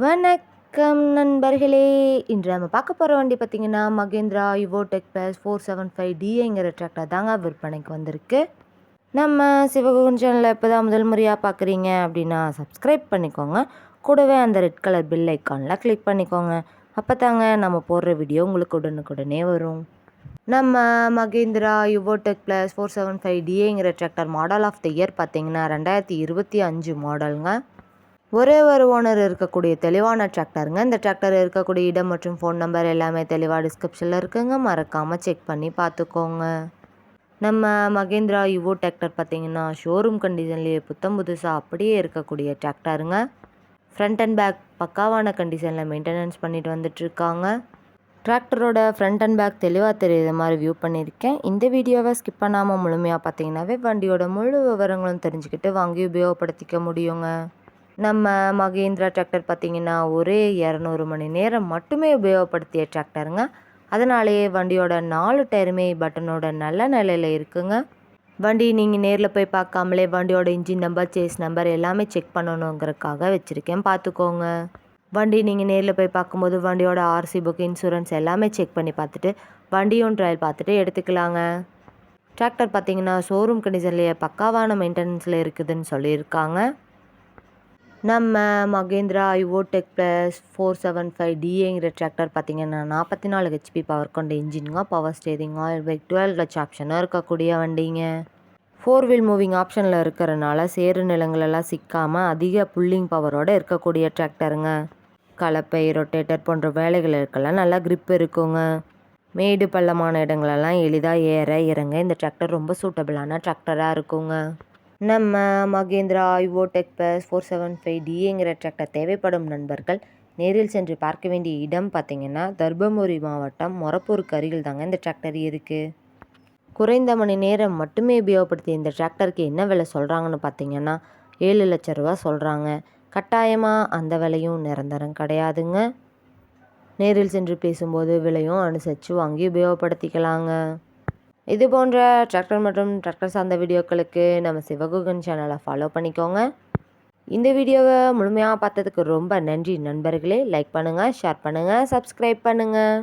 வணக்கம் நண்பர்களே. இன்று நம்ம பார்க்க போகிற வண்டி பார்த்திங்கன்னா மகேந்திரா யுவோடெக் ப்ளஸ் 475Dங்கிற டிராக்டர் தாங்க விற்பனைக்கு வந்திருக்கு. நம்ம சிவகுகன் சேனலில் இப்போ தான் முதல் முறையாக பார்க்குறீங்க அப்படின்னா சப்ஸ்கிரைப் பண்ணிக்கோங்க. கூடவே அந்த ரெட் கலர் பில் ஐக்கானில் கிளிக் பண்ணிக்கோங்க. அப்போ தாங்க நம்ம போடுற வீடியோ உங்களுக்கு உடனுக்குடனே வரும். நம்ம மகேந்திரா யுவோடெக் ப்ளஸ் 475Dங்கிற tractor model of the year பார்த்திங்கன்னா 2025 மாடலுங்க. ஒரே ஒரு ஓனர் இருக்கக்கூடிய தெளிவான டிராக்டருங்க. இந்த டிராக்டர் இருக்கக்கூடிய இடம் மற்றும் ஃபோன் நம்பர் எல்லாமே தெளிவாக டிஸ்கிரிப்ஷனில் இருக்குங்க. மறக்காமல் செக் பண்ணி பார்த்துக்கோங்க. நம்ம மகேந்திரா யுவோ டிராக்டர் பார்த்திங்கன்னா ஷோரூம் கண்டிஷன்லேயே புத்தம் புதுசாக அப்படியே இருக்கக்கூடிய டிராக்டருங்க. ஃப்ரண்ட் அண்ட் பேக் பக்காவான கண்டிஷனில் மெயின்டெனன்ஸ் பண்ணிட்டு வந்துட்டுருக்காங்க. டிராக்டரோட ஃப்ரண்ட் அண்ட் பேக் தெளிவாக தெரியுற மாதிரி வியூ பண்ணியிருக்கேன். இந்த வீடியோவை ஸ்கிப் பண்ணாமல் முழுமையாக பார்த்தீங்கன்னாவே வண்டியோட முழு விவரங்களும் தெரிஞ்சுக்கிட்டு வாங்கி உபயோகப்படுத்திக்க முடியுங்க. நம்ம மகேந்திரா டிராக்டர் பார்த்திங்கன்னா ஒரே 200 மணி நேரம் மட்டுமே உபயோகப்படுத்திய டிராக்டருங்க. அதனாலேயே வண்டியோட 4 டயருமே பட்டனோட நல்ல நிலையில் இருக்குங்க. வண்டி நீங்கள் நேரில் போய் பார்க்காமலே வண்டியோட இன்ஜின் நம்பர், சேஸ் நம்பர் எல்லாமே செக் பண்ணணுங்கிறதுக்காக வச்சுருக்கேன், பார்த்துக்கோங்க. வண்டி நீங்கள் நேரில் போய் பார்க்கும்போது வண்டியோட ஆர்சி புக், இன்சூரன்ஸ் எல்லாமே செக் பண்ணி பார்த்துட்டு வண்டியும் ட்ரையல் பார்த்துட்டு எடுத்துக்கலாங்க. டிராக்டர் பார்த்திங்கன்னா ஷோரூம் கண்டிஷன்லேயே பக்காவான மெயின்டெனன்ஸில் இருக்குதுன்னு சொல்லியிருக்காங்க. நம்ம மகேந்திரா யுவோடெக் ப்ளஸ் 475Dங்கிற டிராக்டர் பார்த்திங்கன்னா 44 ஹெச்பி பவர் கொண்ட இன்ஜினுங்க. Power steering, oil brake, 12 clutch ஆப்ஷனும் இருக்கக்கூடிய வண்டிங்க. 4 வீல் மூவிங் ஆப்ஷனில் இருக்கிறனால சேறு நிலங்களெல்லாம் சிக்காமல் அதிக புல்லிங் பவரோடு இருக்கக்கூடிய டிராக்டருங்க. கலப்பை, ரொட்டேட்டர் போன்ற வேலைகளுக்கெல்லாம் நல்லா கிரிப் இருக்குங்க. மேடு பள்ளமான இடங்களெல்லாம் எளிதாக ஏற இறங்க இந்த டிராக்டர் ரொம்ப சூட்டபிளான டிராக்டராக இருக்குங்க. நம்ம மகேந்திரா யுவோடெக் ப்ளஸ் 475Dங்கிற டிராக்டர் தேவைப்படும் நண்பர்கள் நேரில் சென்று பார்க்க வேண்டிய இடம் பார்த்திங்கன்னா தர்மபுரி மாவட்டம் மொரப்பூருக்கு அருகில் தாங்க இந்த டிராக்டர் இருக்குது. குறைந்த மணி நேரம் மட்டுமே உபயோகப்படுத்திய இந்த டிராக்டருக்கு என்ன விலை சொல்கிறாங்கன்னு பார்த்திங்கன்னா 7 லட்ச ரூபா சொல்கிறாங்க. கட்டாயமாக அந்த விலையும் நிரந்தரம் கிடையாதுங்க. நேரில் சென்று பேசும்போது விலையும் அனுசரித்து வாங்கி உபயோகப்படுத்திக்கலாங்க. இது போன்ற டிராக்டர் மற்றும் டிராக்டர் சார்ந்த வீடியோக்களுக்கு நம்ம சிவகுகன் சேனலை ஃபாலோ பண்ணிக்கோங்க. இந்த வீடியோவை முழுமையாக பார்த்ததுக்கு ரொம்ப நன்றி நண்பர்களே. லைக் பண்ணுங்கள், ஷேர் பண்ணுங்கள், சப்ஸ்கிரைப் பண்ணுங்கள்.